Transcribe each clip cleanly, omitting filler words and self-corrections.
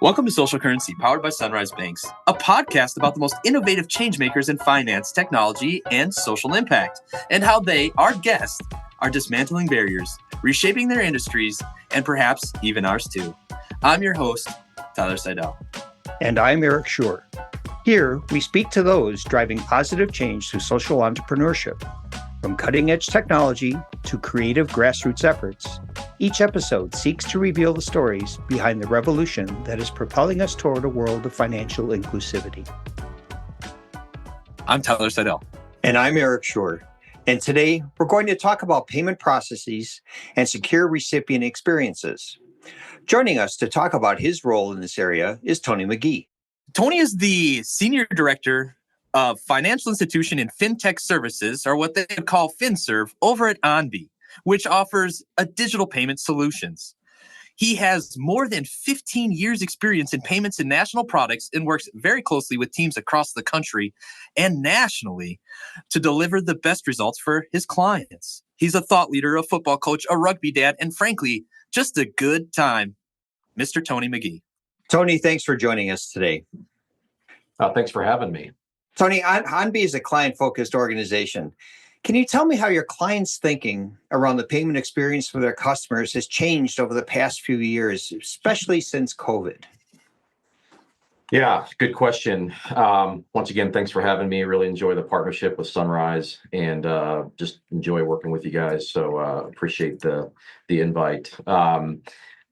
Welcome to Social Currency, powered by Sunrise Banks, a podcast about the most innovative changemakers in finance, technology, and social impact, and how they, our guests, are dismantling barriers, reshaping their industries, and perhaps even ours too. I'm your host, Tyler Seidel. And I'm Eric Schur. Here, we speak to those driving positive change through social entrepreneurship. From cutting-edge technology to creative grassroots efforts, each episode seeks to reveal the stories behind the revolution that is propelling us toward a world of financial inclusivity. I'm Tyler Seidel. And I'm Eric Schur. And today, we're going to talk about payment processes and secure recipient experiences. Joining us to talk about his role in this area is Tony McGee. Tony is the Senior Director of Financial Institution and Fintech Services, or what they call FinServe, over at Onbe, which offers a digital payment solutions. He has more than 15 years experience in payments and national products and works very closely with teams across the country and nationally to deliver the best results for his clients. He's a thought leader, a football coach, a rugby dad, and frankly, just a good time. Mr. Tony McGee. Tony, thanks for joining us today. Thanks for having me. Tony, Onbe is a client-focused organization. Can you tell me how your clients' thinking around the payment experience for their customers has changed over the past few years, especially since COVID? Yeah, good question. Once again, thanks for having me. Really enjoy the partnership with Sunrise and just enjoy working with you guys. So appreciate the invite.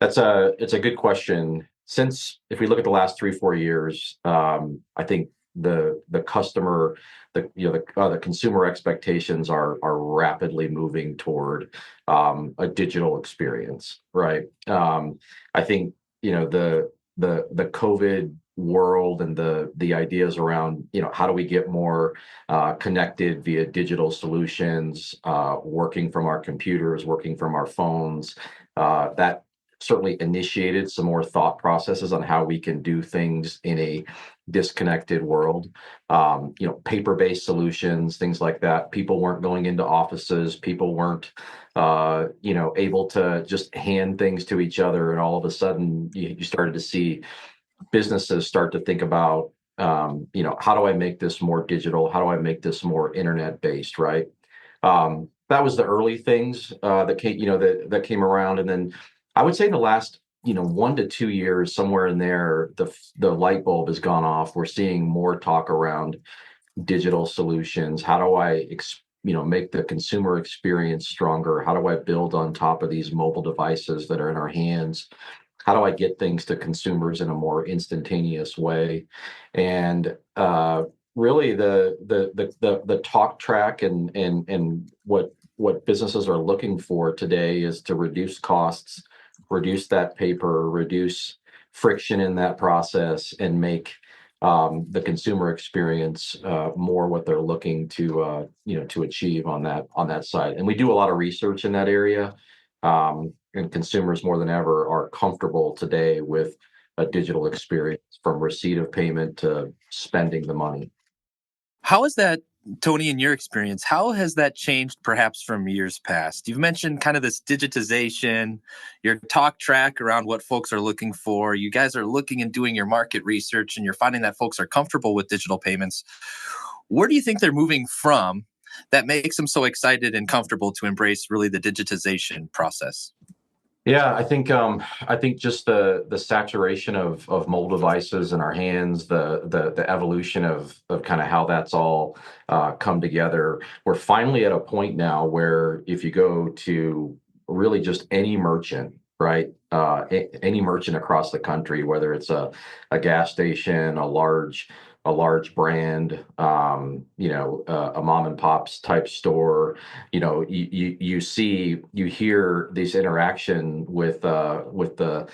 It's a good question. Since if we look at the last 3-4 years, I think the customer, the consumer expectations are rapidly moving toward a digital experience, right? I think the COVID world and the ideas around how do we get more connected via digital solutions, working from our computers, working from our phones, that certainly initiated some more thought processes on how we can do things in a disconnected world. Paper-based solutions, things like that. People weren't going into offices. People weren't, able to just hand things to each other. And all of a sudden, you started to see businesses start to think about, how do I make this more digital? How do I make this more internet-based, right? That was the early things that came, that came around, and then I would say the last 1 to 2 years, somewhere in there, the light bulb has gone off. We're seeing more talk around digital solutions. How do I make the consumer experience stronger? How do I build on top of these mobile devices that are in our hands? How do I get things to consumers in a more instantaneous way? And really, the talk track and what businesses are looking for today is to reduce costs, reduce that paper, reduce friction in that process, and make the consumer experience more what they're looking to achieve on that side. And we do a lot of research in that area. And consumers more than ever are comfortable today with a digital experience, from receipt of payment to spending the money. How is that, Tony, in your experience, how has that changed perhaps from years past? You've mentioned kind of this digitization, your talk track around what folks are looking for. You guys are looking and doing your market research, and you're finding that folks are comfortable with digital payments. Where do you think they're moving from that makes them so excited and comfortable to embrace really the digitization process? Yeah, I think just the saturation of mobile devices in our hands, the evolution of kind of how that's all come together. We're finally at a point now where if you go to really just any merchant, right, any merchant across the country, whether it's a gas station, a large brand, a mom and pop's type store, you hear this interaction with the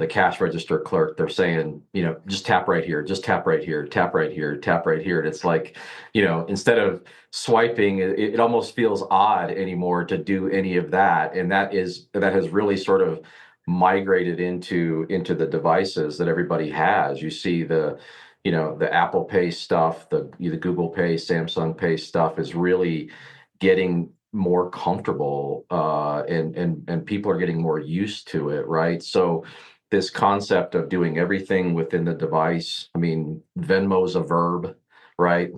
cash register clerk. They're saying, just tap right here, just tap right here, tap right here, tap right here. And it's like, instead of swiping, it almost feels odd anymore to do any of that. And that has really sort of migrated into the devices that everybody has. You see the Apple Pay stuff, the Google Pay, Samsung Pay stuff is really getting more comfortable, and people are getting more used to it, right? So this concept of doing everything within the device. I mean, Venmo's a verb, right?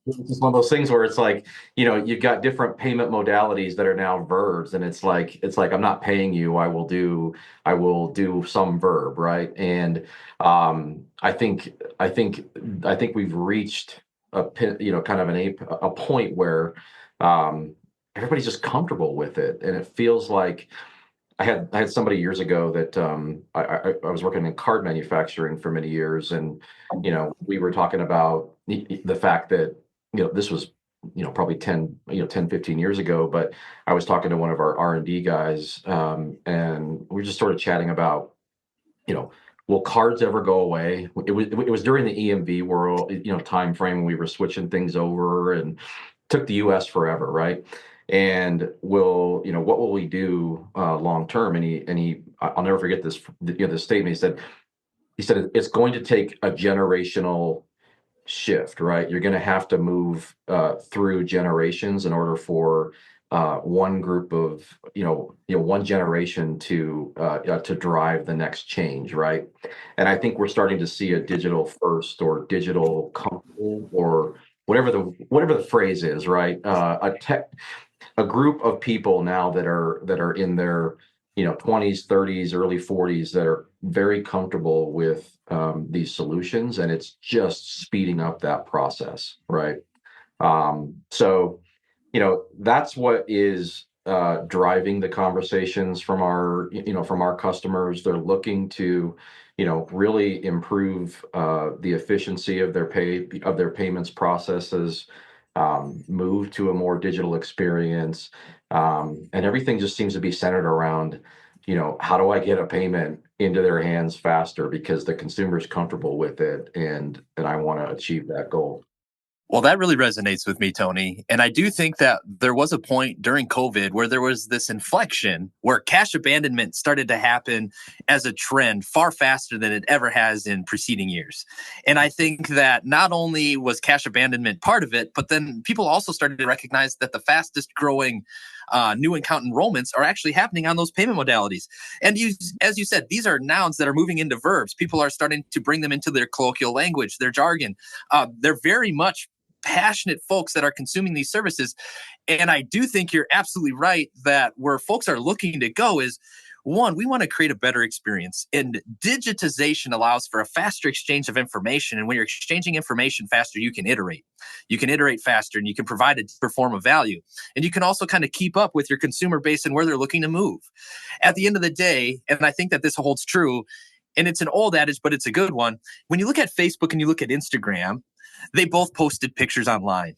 It's just one of those things where it's like, you've got different payment modalities that are now verbs, and it's like I'm not paying you. I will do some verb, right? And I think we've reached kind of a point where everybody's just comfortable with it, and it feels like I had somebody years ago that I was working in card manufacturing for many years, and we were talking about the fact that this was probably 10 15 years ago, but I was talking to one of our R&D guys, and we were just sort of chatting about you know will cards ever go away. It was during the EMV world time frame when we were switching things over, and took the US forever, right? And what will we do long term? I'll never forget this, this statement. He said it's going to take a generational shift, right? You're going to have to move through generations in order for one group of one generation to drive the next change, right? And I think we're starting to see a digital first, or digital comfortable, or whatever the phrase is, right? A group of people now that are in their 20s, 30s, early 40s, that are very comfortable with these solutions, and it's just speeding up that process, right? So that's what is driving the conversations from our customers. They're looking to really improve the efficiency of their payments processes, move to a more digital experience, and everything just seems to be centered around how do I get a payment into their hands faster, because the consumer is comfortable with it, and I want to achieve that goal. Well, that really resonates with me, Tony. And I do think that there was a point during COVID where there was this inflection where cash abandonment started to happen as a trend far faster than it ever has in preceding years. And I think that not only was cash abandonment part of it, but then people also started to recognize that the fastest growing new account enrollments are actually happening on those payment modalities. And as you said, these are nouns that are moving into verbs. People are starting to bring them into their colloquial language, their jargon. They're very much passionate folks that are consuming these services. And I do think you're absolutely right that where folks are looking to go is, one, we want to create a better experience. And digitization allows for a faster exchange of information. And when you're exchanging information faster, you can iterate. You can iterate faster, and you can provide a deeper form of value. And you can also kind of keep up with your consumer base and where they're looking to move. At the end of the day, and I think that this holds true, and it's an old adage, but it's a good one. When you look at Facebook and you look at Instagram, they both posted pictures online.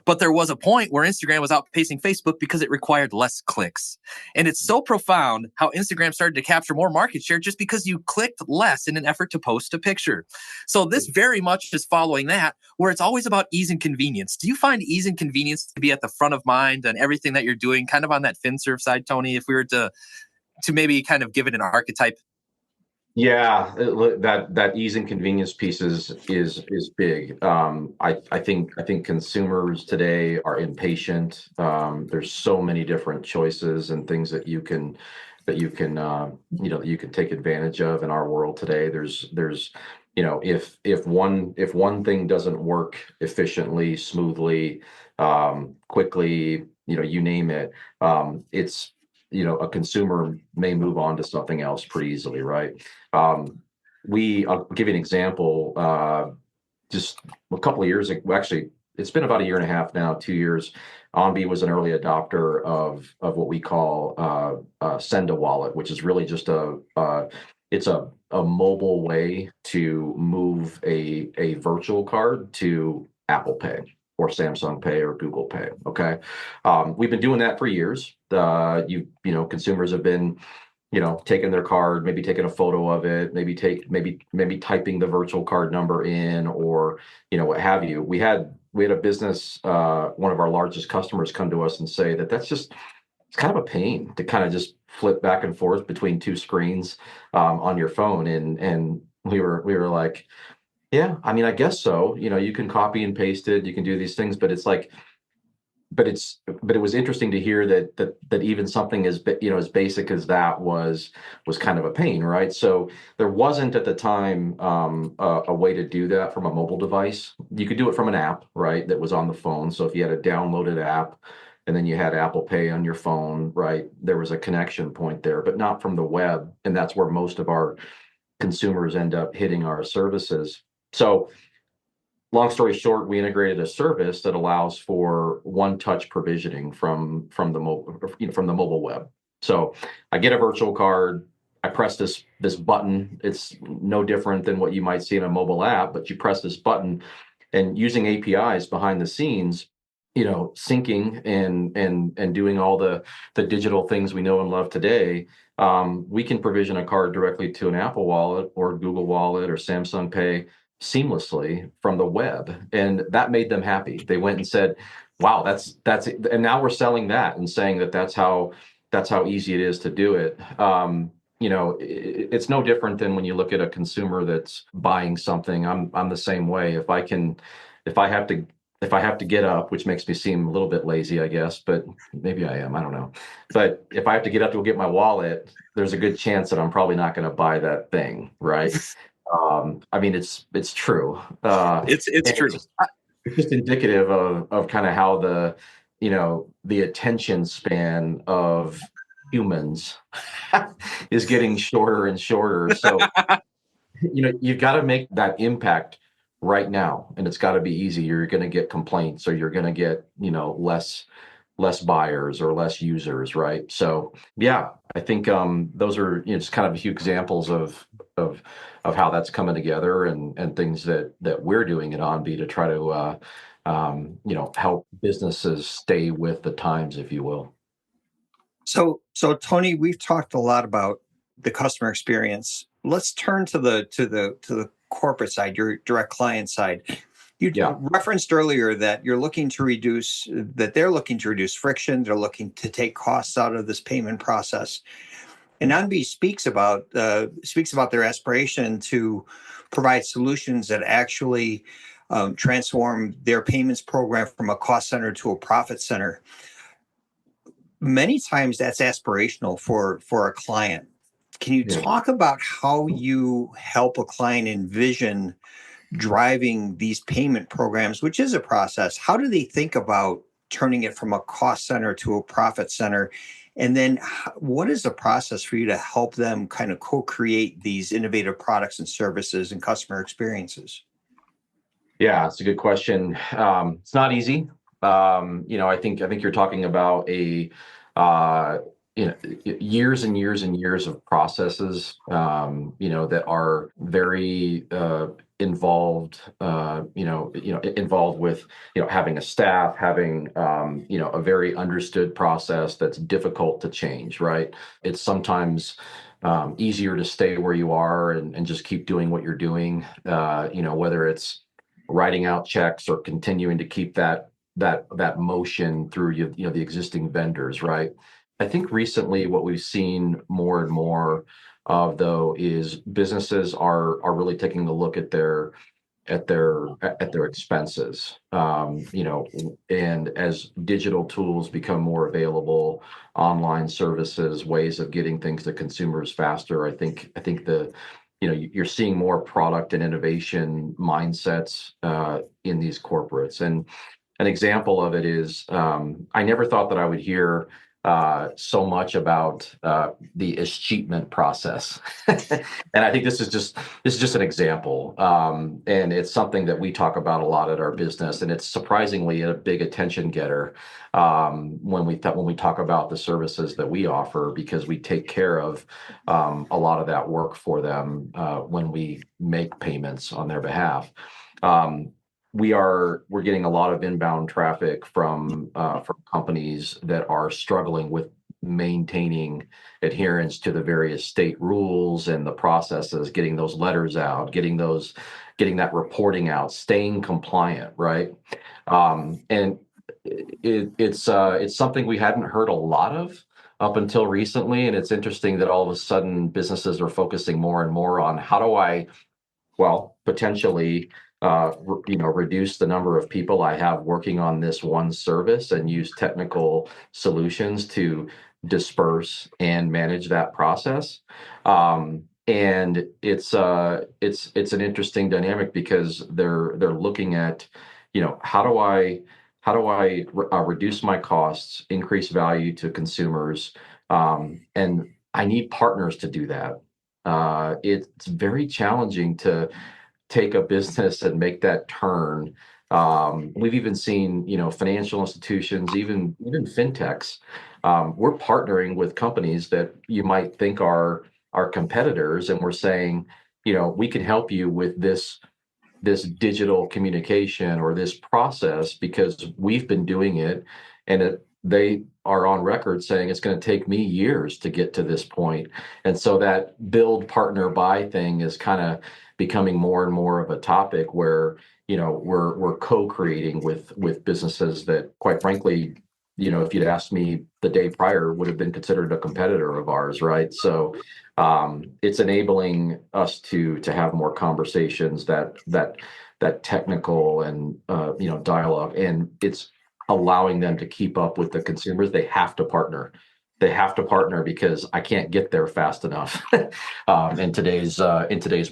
But there was a point where Instagram was outpacing Facebook because it required less clicks. And it's so profound how Instagram started to capture more market share just because you clicked less in an effort to post a picture. So this very much is following that, where it's always about ease and convenience. Do you find ease and convenience to be at the front of mind on everything that you're doing, kind of on that FinServe side, Tony, if we were to maybe kind of give it an archetype? Yeah, that ease and convenience piece is big. I think consumers today are impatient. There's so many different choices and things that you can take advantage of in our world today. There's if one thing doesn't work efficiently, smoothly, quickly, you name it, it's a consumer may move on to something else pretty easily, right? I'll give you an example. Just a couple of years ago, well, actually, it's been about a year and a half now, 2 years. Onbe was an early adopter of what we call Send a Wallet, which is really just it's a mobile way to move a virtual card to Apple Pay or Samsung Pay or Google Pay. Okay, we've been doing that for years. Consumers have been taking their card, maybe taking a photo of it, maybe typing the virtual card number in, or what have you. We had a business, one of our largest customers, come to us and say that it's kind of a pain to kind of just flip back and forth between two screens on your phone, and we were like, yeah, I mean, I guess so. You can copy and paste it, you can do these things, but it's like but it was interesting to hear that even something as basic as that was kind of a pain, right? So there wasn't at the time a way to do that from a mobile device. You could do it from an app, right, that was on the phone. So if you had a downloaded app and then you had Apple Pay on your phone, right, there was a connection point there, but not from the web. And that's where most of our consumers end up hitting our services. So long story short, we integrated a service that allows for one-touch provisioning from the mobile, from the mobile web. So I get a virtual card, I press this button. It's no different than what you might see in a mobile app, but you press this button, and using APIs behind the scenes, syncing and doing all the digital things we know and love today. We can provision a card directly to an Apple Wallet or Google Wallet or Samsung Pay seamlessly from the web, and that made them happy. They went and said, wow, that's it. And now we're selling that and saying that's how easy it is to do it. It's no different than when you look at a consumer that's buying something. I'm the same way. If I have to get up, which makes me seem a little bit lazy, I guess, but maybe I am, I don't know. But if I have to get up to go get my wallet, there's a good chance that I'm probably not going to buy that thing, right? I mean, it's true. It's And true. it's just indicative of kind of how the attention span of humans is getting shorter and shorter. So, you've got to make that impact right now, and it's got to be easy. You're going to get complaints, or you're going to get, less buyers or less users, right? So yeah, I think those are, just kind of a few examples of how that's coming together, and things that we're doing at Onbe to try to help businesses stay with the times, if you will. So Tony, we've talked a lot about the customer experience. Let's turn to the corporate side, your direct client side. You Yeah. referenced earlier that they're looking to reduce friction. They're looking to take costs out of this payment process. And Onbe speaks about their aspiration to provide solutions that actually transform their payments program from a cost center to a profit center. Many times that's aspirational for a client. Can you Yeah. talk about how you help a client envision driving these payment programs, which is a process? How do they think about turning it from a cost center to a profit center? And then what is the process for you to help them kind of co-create these innovative products and services and customer experiences? Yeah, it's a good question. It's not easy. I think you're talking about uh, years and years and years of processes, that are very involved. Involved with having a staff, having a very understood process that's difficult to change. Right? It's sometimes easier to stay where you are and just keep doing what you're doing. Whether it's writing out checks or continuing to keep that motion through the existing vendors, right? I think recently what we've seen more and more of, though, is businesses are really taking a look at their expenses. And as digital tools become more available, online services, ways of getting things to consumers faster, you're seeing more product and innovation mindsets in these corporates. And an example of it is, I never thought that I would hear so much about the escheatment process. And I think this is just an example. And it's something that we talk about a lot at our business, and it's surprisingly a big attention getter when we talk about the services that we offer, because we take care of a lot of that work for them when we make payments on their behalf. We're getting a lot of inbound traffic from companies that are struggling with maintaining adherence to the various state rules and the processes, getting those letters out, getting that reporting out, staying compliant, right? And it's something we hadn't heard a lot of up until recently, and it's interesting that all of a sudden businesses are focusing more and more on, how do I, well, potentially reduce the number of people I have working on this one service and use technical solutions to disperse and manage that process. And it's an interesting dynamic because they're looking at, how do I reduce my costs, increase value to consumers, and I need partners to do that. It's very challenging to take a business and make that turn. We've even seen, financial institutions, even fintechs. We're partnering with companies that you might think are our competitors, and we're saying, we can help you with this digital communication or this process because we've been doing it, and they are on record saying it's going to take me years to get to this point. And so that build, partner, buy thing is kind of becoming more and more of a topic where, we're co-creating with businesses that, quite frankly, if you'd asked me the day prior, would have been considered a competitor of ours, right? So it's enabling us to have more conversations, that technical and dialogue, and it's allowing them to keep up with the consumers. They have to partner. They have to partner because I can't get there fast enough in today's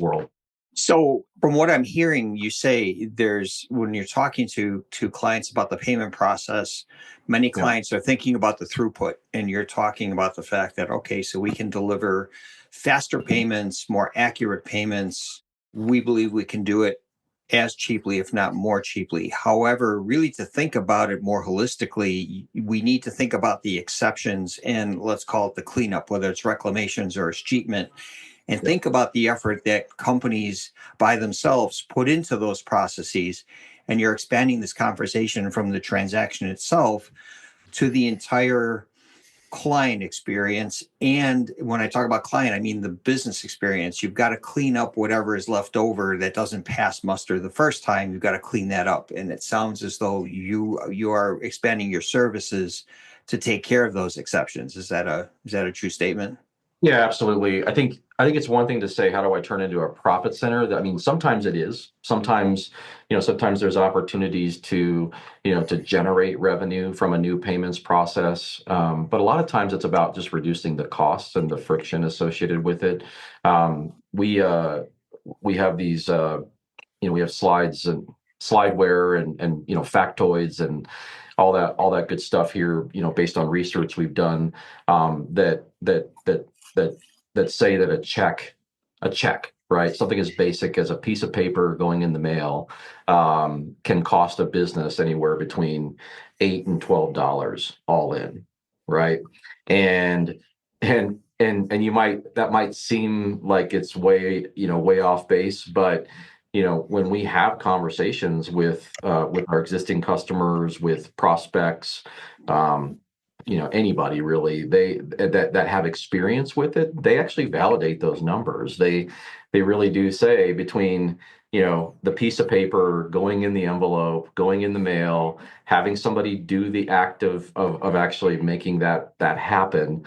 world. So, from what I'm hearing you say, there's when you're talking to clients about the payment process, many Yeah. clients are thinking about the throughput, and you're talking about the fact that okay, so we can deliver faster payments, more accurate payments. We believe we can do it as cheaply, if not more cheaply. However, really to think about it more holistically, we need to think about the exceptions and let's call it the cleanup, whether it's reclamations or escheatment, and think about the effort that companies by themselves put into those processes. And you're expanding this conversation from the transaction itself to the entire client experience. And when I talk about client, I mean the business experience. You've got to clean up whatever is left over that doesn't pass muster the first time. You've got to clean that up. And it sounds as though you are expanding your services to take care of those exceptions. Is that a true statement? Yeah, absolutely. I think it's one thing to say, how do I turn into a profit center? I mean, sometimes it is. Sometimes there's opportunities to generate revenue from a new payments process. But a lot of times it's about just reducing the costs and the friction associated with it. We have these, we have slides and slideware and factoids and all that good stuff here, based on research we've done, that say that a check, right? Something as basic as a piece of paper going in the mail, can cost a business anywhere between $8 and $12 all in, right? And that might seem like it's way off base, but when we have conversations with our existing customers, with prospects, anybody really, that have experience with it, they actually validate those numbers. They really do say, between the piece of paper going in the envelope, going in the mail, having somebody do the act of actually making that happen,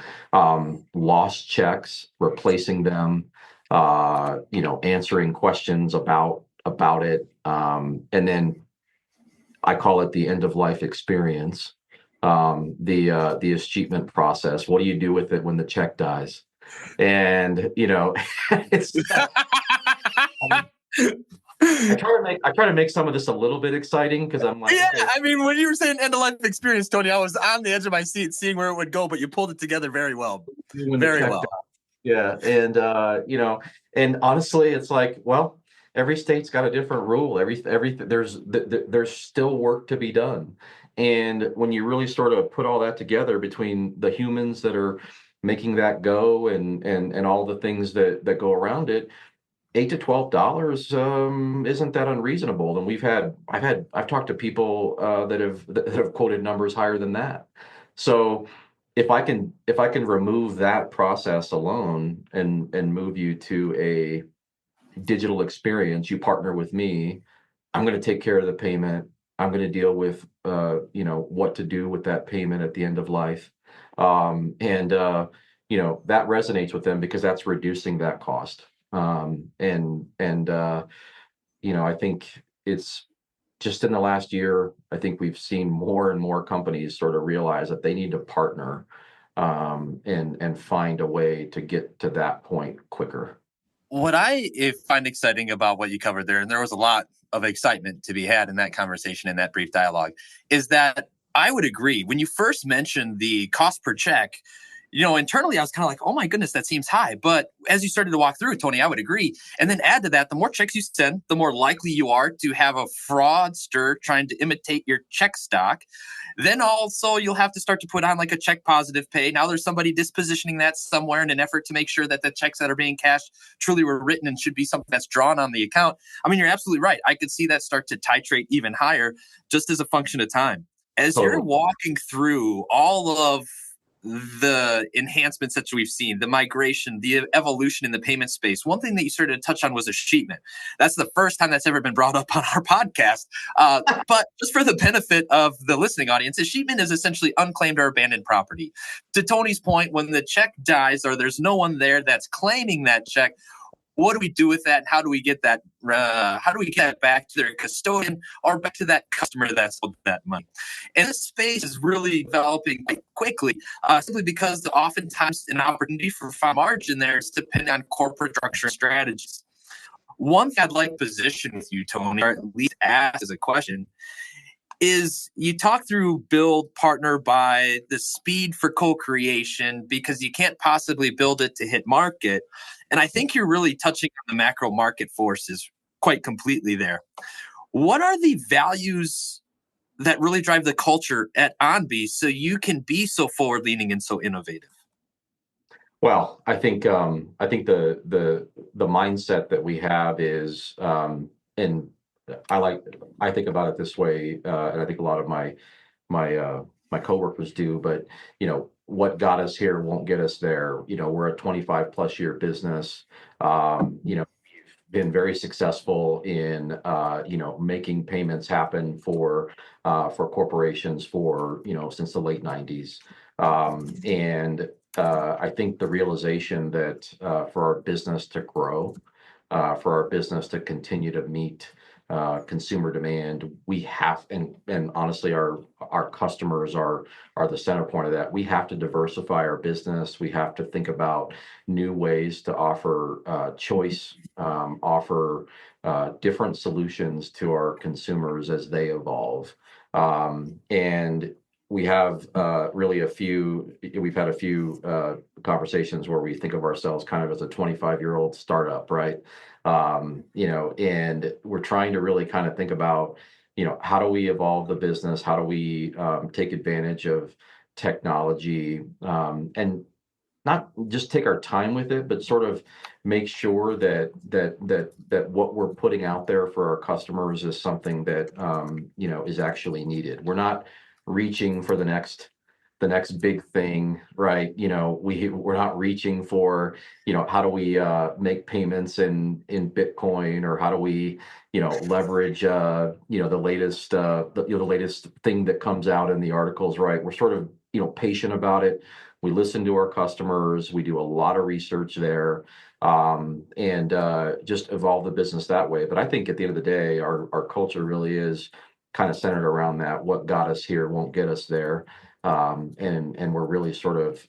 lost checks, replacing them, answering questions about it, and then I call it the end of life experience, the escheatment process. What do you do with it when the check dies? And it's I try to make some of this a little bit exciting, because I'm like, Yeah, okay, I mean, when you were saying end of life experience, Tony, I was on the edge of my seat seeing where it would go, but you pulled it together very well. when the Very check well. dies. Yeah, and honestly, it's like, well, every state's got a different rule. There's still work to be done. And when you really sort of put all that together, between the humans that are making that go, and all the things that go around it, $8 to $12 isn't that unreasonable. And I've talked to people that have quoted numbers higher than that. So if I can remove that process alone, and move you to a digital experience, you partner with me, I'm going to take care of the payment. I'm going to deal with what to do with that payment at the end of life. And that resonates with them because that's reducing that cost. And I think it's just in the last year, I think we've seen more and more companies sort of realize that they need to partner and find a way to get to that point quicker. What I find exciting about what you covered there, and there was a lot of excitement to be had in that conversation, in that brief dialogue, is that I would agree. When you first mentioned the cost per check, internally I was kind of like, oh my goodness, that seems high. But as you started to walk through it, Tony, I would agree. And then add to that, the more checks you send, the more likely you are to have a fraudster trying to imitate your check stock. Then also you'll have to start to put on like a check positive pay. Now there's somebody dispositioning that somewhere in an effort to make sure that the checks that are being cashed truly were written and should be something that's drawn on the account. I mean, you're absolutely right. I could see that start to titrate even higher just as a function of time. As you're Totally. walking through all of the enhancements that we've seen, the migration, the evolution in the payment space, one thing that you started to touch on was escheatment. That's the first time that's ever been brought up on our podcast. But just for the benefit of the listening audience, escheatment is essentially unclaimed or abandoned property. To Tony's point, when the check dies or there's no one there that's claiming that check, what do we do with that? And how do we get that? How do we get it back to their custodian or back to that customer that sold that money? And this space is really developing quite quickly, simply because oftentimes an opportunity for fine margin there is dependent on corporate structure strategies. One thing I'd like to position with you, Tony, or at least ask as a question, is you talk through build, partner, buy, the speed for co-creation, because you can't possibly build it to hit market. And I think you're really touching on the macro market forces quite completely there. What are the values that really drive the culture at Onbe so you can be so forward leaning and so innovative? Well, I think the mindset that we have is, and I think about it this way, and I think a lot of my coworkers do. But what got us here won't get us there. We're a 25 plus year business. Been very successful in making payments happen for corporations for since the late 90s. And I think the realization that for our business to grow, for our business to continue to meet consumer demand, we have, and honestly, our customers are the center point of that. We have to diversify our business. We have to think about new ways to offer choice, offer different solutions to our consumers as they evolve. And we have we've had a few conversations where we think of ourselves kind of as a 25-year-old startup, right? And we're trying to really kind of think about, how do we evolve the business? How do we take advantage of technology, and not just take our time with it, but sort of make sure that what we're putting out there for our customers is something that is actually needed. We're not reaching for the next big thing, right? We're not reaching for, how do we make payments in Bitcoin, or how do we, leverage, the latest thing that comes out in the articles, right? We're sort of, patient about it. We listen to our customers. We do a lot of research there, and just evolve the business that way. But I think at the end of the day, our culture really is kind of centered around that. What got us here won't get us there. And we're really sort of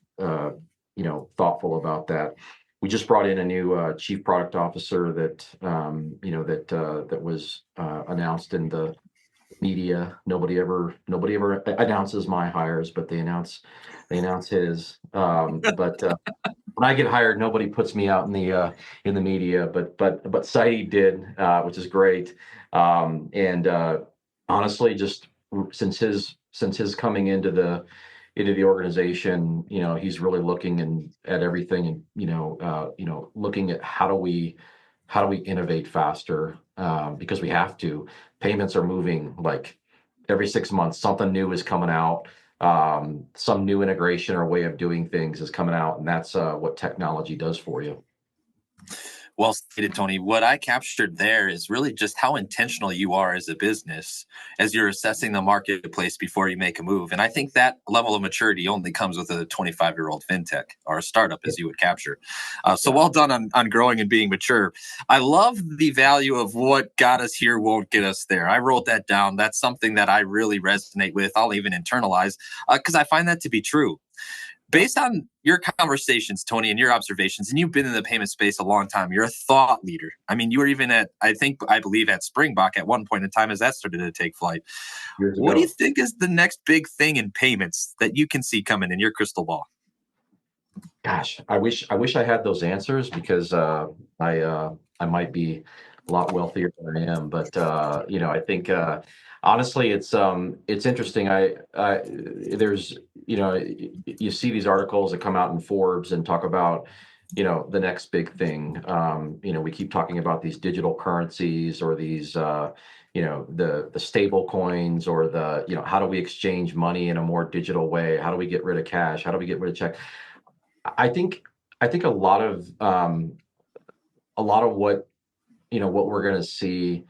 thoughtful about that. We just brought in a new chief product officer that that was announced in the media. Nobody ever announces my hires, but they announce his. But when I get hired, nobody puts me out in the media. But Saeed did, which is great. And honestly, just since his coming into the organization, he's really looking at everything, and looking at how do we innovate faster, because we have to. Payments are moving like every 6 months. Something new is coming out. Some new integration or way of doing things is coming out, and that's what technology does for you. Well stated, Tony. What I captured there is really just how intentional you are as a business as you're assessing the marketplace before you make a move. And I think that level of maturity only comes with a 25-year-old fintech or a startup, as you would capture. So Yeah. well done on growing and being mature. I love the value of what got us here won't get us there. I wrote that down. That's something that I really resonate with. I'll even internalize because I find that to be true. Yeah. Based on your conversations, Tony, and your observations, and you've been in the payment space a long time, you're a thought leader. I mean, you were even I believe at Springbok at one point in time as that started to take flight. Years What do you ago. think is the next big thing in payments that you can see coming in your crystal ball? Gosh, I wish I had those answers because I might be a lot wealthier than I am. But I think honestly, it's interesting. I there's you see these articles that come out in Forbes and talk about the next big thing. We keep talking about these digital currencies or these the stable coins or the how do we exchange money in a more digital way? How do we get rid of cash? How do we get rid of check? I think I think a lot of what we're going to see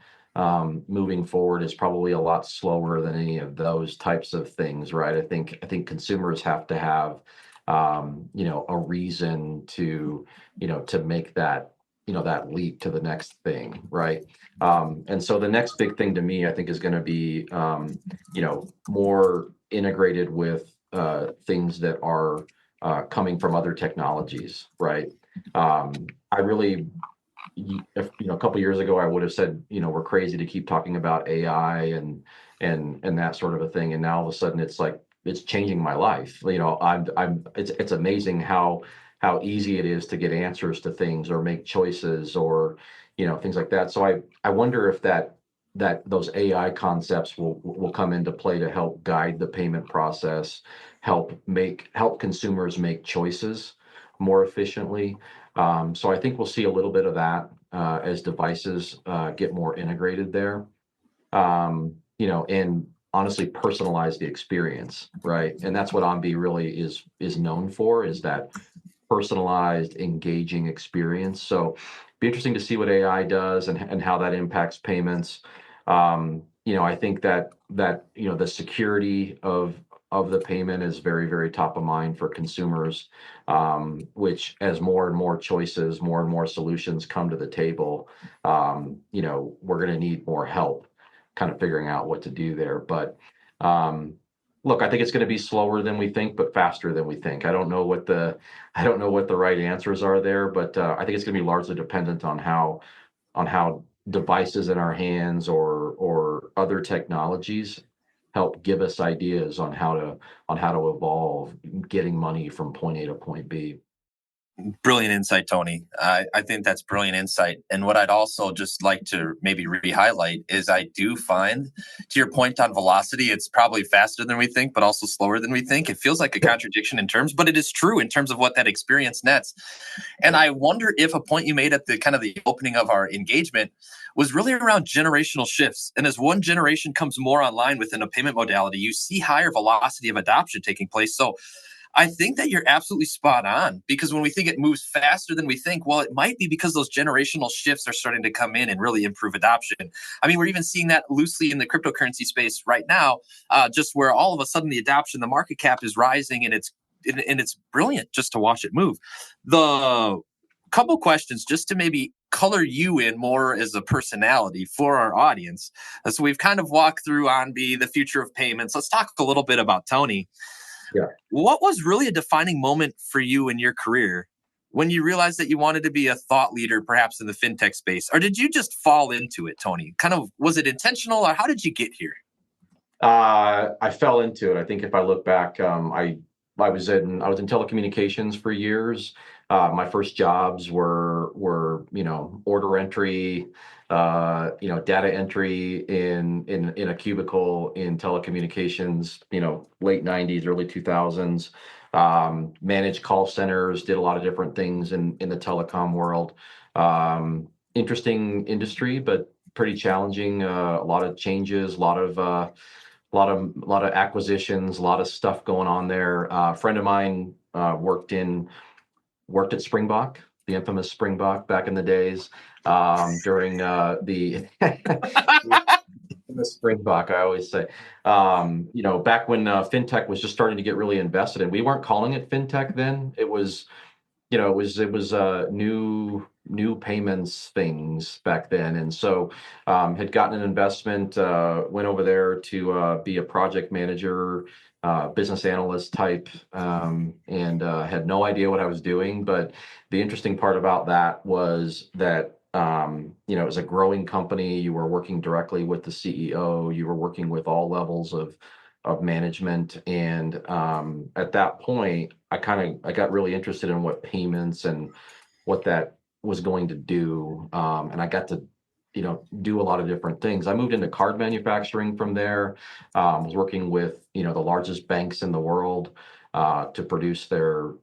moving forward is probably a lot slower than any of those types of things, right? I think consumers have to have a reason to make that leap to the next thing, right? And so the next big thing to me, I think, is going to be more integrated with things that are coming from other technologies, right? I really, if, a couple years ago, I would have said, we're crazy to keep talking about AI and that sort of a thing, and now all of a sudden, it's like it's changing my life. It's amazing how easy it is to get answers to things or make choices or things like that. So I wonder if that those AI concepts will come into play to help guide the payment process, help consumers make choices more efficiently. So I think we'll see a little bit of that as devices get more integrated there. And honestly personalize the experience, right? And that's what Onbe really is known for, is that personalized, engaging experience. So be interesting to see what AI does and how that impacts payments. I think that the security of the payment is very, very top of mind for consumers, which as more and more choices, more and more solutions come to the table, we're going to need more help kind of figuring out what to do there. But look, I think it's going to be slower than we think, but faster than we think. I don't know what the right answers are there, but I think it's going to be largely dependent on how devices in our hands or other technologies help give us ideas on how to evolve getting money from point A to point B. Brilliant insight, Tony. I think that's brilliant insight. And what I'd also just like to maybe re-highlight is I do find, to your point on velocity, it's probably faster than we think, but also slower than we think. It feels like a contradiction in terms, but it is true in terms of what that experience nets. And I wonder if a point you made at the kind of the opening of our engagement was really around generational shifts. And as one generation comes more online within a payment modality, you see higher velocity of adoption taking place. So I think that you're absolutely spot on, because when we think it moves faster than we think, well, it might be because those generational shifts are starting to come in and really improve adoption. I mean, we're even seeing that loosely in the cryptocurrency space right now, just where all of a sudden the adoption, the market cap is rising, and it's brilliant just to watch it move. The couple questions just to maybe color you in more as a personality for our audience. So we've kind of walked through Onbe, the future of payments. Let's talk a little bit about Tony. Yeah. What was really a defining moment for you in your career when you realized that you wanted to be a thought leader, perhaps in the fintech space? Or did you just fall into it, Tony? Kind of, was it intentional, or how did you get here? I fell into it. I think if I look back, I was in telecommunications for years. My first jobs were order entry, data entry in a cubicle in telecommunications. Late '90s, early 2000s. Managed call centers, did a lot of different things in the telecom world. Interesting industry, but pretty challenging. A lot of changes, a lot of acquisitions, a lot of stuff going on there. A friend of mine worked at Springbok, the infamous Springbok back in the days, during the the Springbok, I always say, back when fintech was just starting to get really invested in. We weren't calling it fintech then. It was new payments things back then, and so had gotten an investment, went over there to be a project manager, business analyst type, and had no idea what I was doing. But the interesting part about that was that it was a growing company. You were working directly with the CEO. You were working with all levels of management, and at that point I got really interested in what payments and what that was going to do, and I got to do a lot of different things. I moved into card manufacturing from there. Was working with the largest banks in the world, to produce their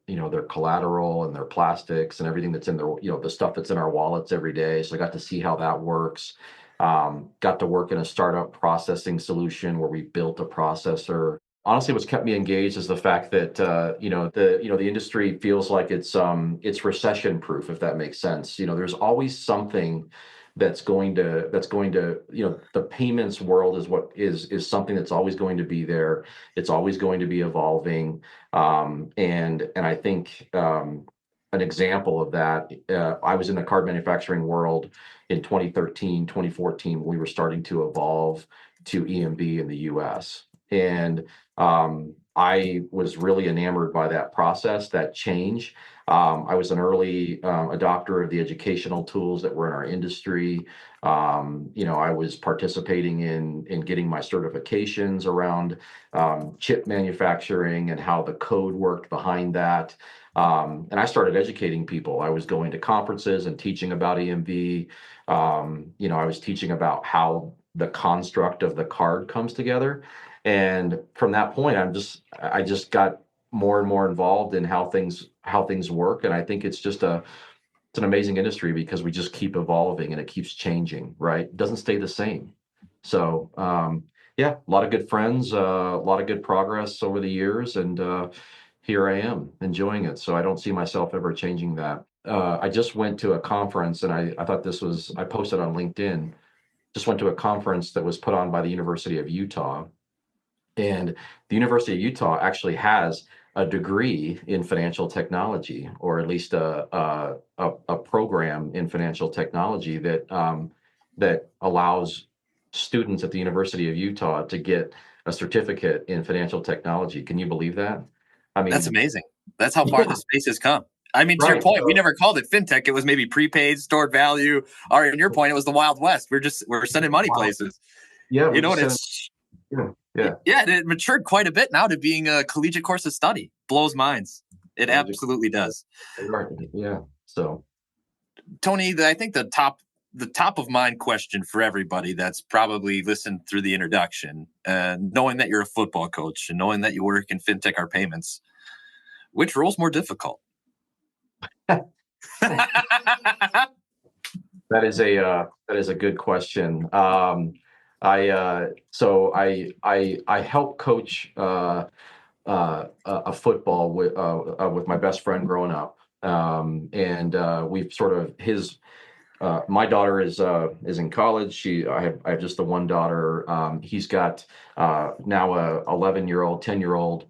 collateral and their plastics and everything that's in their the stuff that's in our wallets every day. So I got to see how that works. Got to work in a startup processing solution where we built a processor. Honestly, what's kept me engaged is the fact that the industry feels like it's recession proof, if that makes sense. There's always something that's going to the payments world is something that's always going to be there. It's always going to be evolving, and I think an example of that, I was in the card manufacturing world in 2013, 2014, when we were starting to evolve to EMB in the US. And I was really enamored by that process, that change. I was an early adopter of the educational tools that were in our industry. I was participating in getting my certifications around chip manufacturing and how the code worked behind that. And I started educating people. I was going to conferences and teaching about EMV. I was teaching about how the construct of the card comes together. And from that point, I just got more and more involved in how things work. And I think it's an amazing industry because we just keep evolving and it keeps changing, right? It doesn't stay the same. So yeah, a lot of good friends, a lot of good progress over the years, and here I am enjoying it. So I don't see myself ever changing that. I just went to a conference, and I thought I posted on LinkedIn. Just went to a conference that was put on by the University of Utah, and the University of Utah actually has a degree in financial technology, or at least a program in financial technology that allows students at the University of Utah to get a certificate in financial technology. Can you believe that? I That's mean, amazing. That's how far yeah, the space has come. I mean, to your right. point, we So, never called it fintech. It was maybe prepaid, stored value. Or in your point, it was the Wild West. We're sending money wow. places. Yeah, You we know, just and said, it's yeah, yeah. yeah, it matured quite a bit now to being a collegiate course of study. Blows minds. It Collegiate, absolutely does. right. Yeah. So, Tony, I think the top of mind question for everybody that's probably listened through the introduction, knowing that you're a football coach and knowing that you work in fintech or payments, which role's more difficult? that is a good question. I help coach a football with my best friend growing up, and we've sort of his my daughter is in college. I have just the one daughter. He's got now a 11-year-old, 10-year-old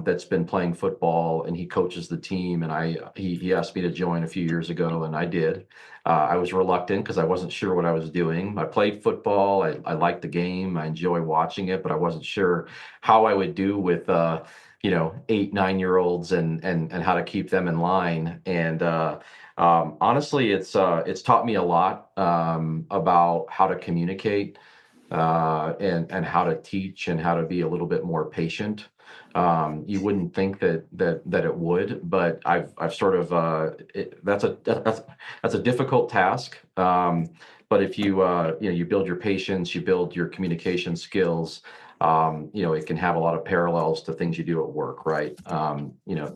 that's been playing football, and he coaches the team. And he asked me to join a few years ago, and I did. I was reluctant because I wasn't sure what I was doing. I played football. I liked the game. I enjoy watching it, but I wasn't sure how I would do with 8, 9-year-olds, and how to keep them in line. And honestly, it's taught me a lot about how to communicate, and how to teach, and how to be a little bit more patient. You wouldn't think that it would, but I've sort of that's a difficult task. But if you build your patience, you build your communication skills. It can have a lot of parallels to things you do at work, right?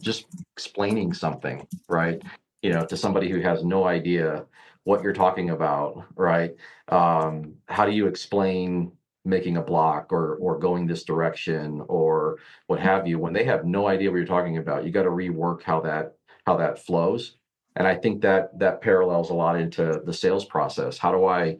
Just explaining something, right? To somebody who has no idea what you're talking about, right? How do you explain making a block, or going this direction, or what have you, when they have no idea what you're talking about? You got to rework how that flows. And I think that parallels a lot into the sales process. How do I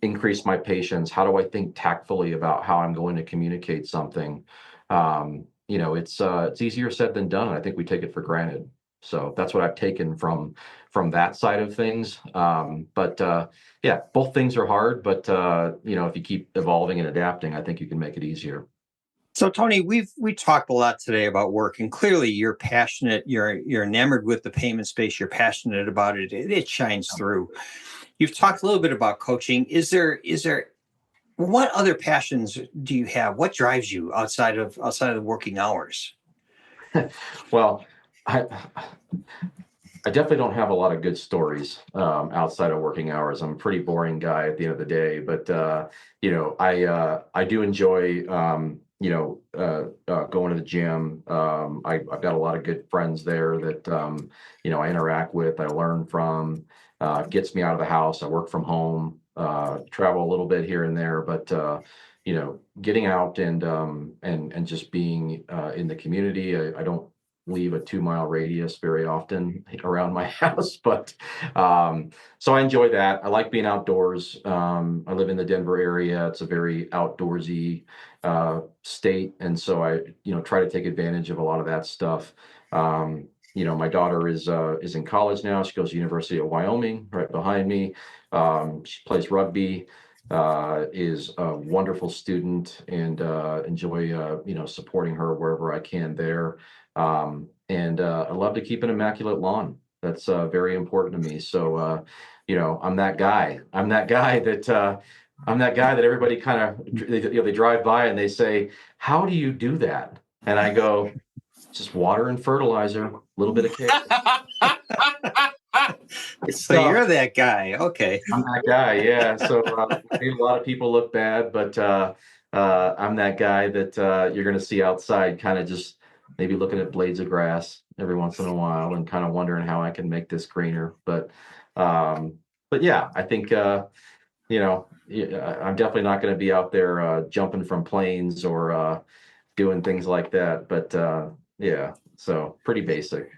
increase my patience? How do I think tactfully about how I'm going to communicate something? It's easier said than done. I think we take it for granted. So that's what I've taken from that side of things. Yeah, both things are hard, but if you keep evolving and adapting, I think you can make it easier. So Tony, we talked a lot today about work, and clearly you're passionate. You're enamored with the payment space. You're passionate about it. It shines through. You've talked a little bit about coaching. Is there what other passions do you have? What drives you outside of the working hours? Well, I definitely don't have a lot of good stories outside of working hours. I'm a pretty boring guy at the end of the day, but I do enjoy going to the gym. I've got a lot of good friends there that I interact with, I learn from. Gets me out of the house. I work from home, travel a little bit here and there, but getting out and just being in the community. I don't leave a 2-mile radius very often around my house, but so I enjoy that. I like being outdoors. I live in the Denver area. It's a very outdoorsy state, and so I try to take advantage of a lot of that stuff. My daughter is in college now. She goes to University of Wyoming, right behind me. She plays rugby, is a wonderful student, and enjoy supporting her wherever I can there. I love to keep an immaculate lawn. That's very important to me. So I'm that guy. I'm that guy that everybody kind of they drive by and they say, "How do you do that?" And I go, "Just water and fertilizer, a little bit of care." So you're that guy. Okay. I'm that guy, yeah. So maybe a lot of people look bad, but I'm that guy that you're going to see outside, kind of just maybe looking at blades of grass every once in a while and kind of wondering how I can make this greener. But yeah, I think I'm definitely not going to be out there jumping from planes or doing things like that. But yeah, so pretty basic.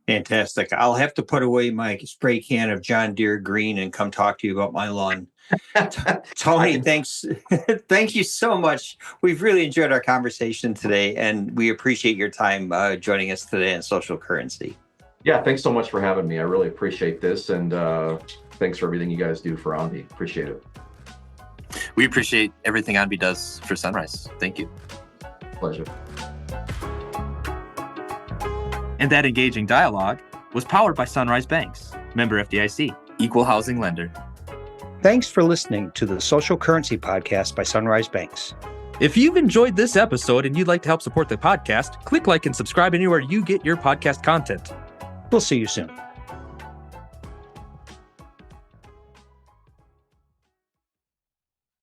Fantastic. I'll have to put away my spray can of John Deere Green and come talk to you about my lawn. Tony, thanks. Thank you so much. We've really enjoyed our conversation today, and we appreciate your time joining us today on Social Currency. Yeah, thanks so much for having me. I really appreciate this, and thanks for everything you guys do for Onbe. Appreciate it. We appreciate everything Onbe does for Sunrise. Thank you. Pleasure. And that engaging dialogue was powered by Sunrise Banks, member FDIC, equal housing lender. Thanks for listening to the Social Currency Podcast by Sunrise Banks. If you've enjoyed this episode and you'd like to help support the podcast, click like and subscribe anywhere you get your podcast content. We'll see you soon.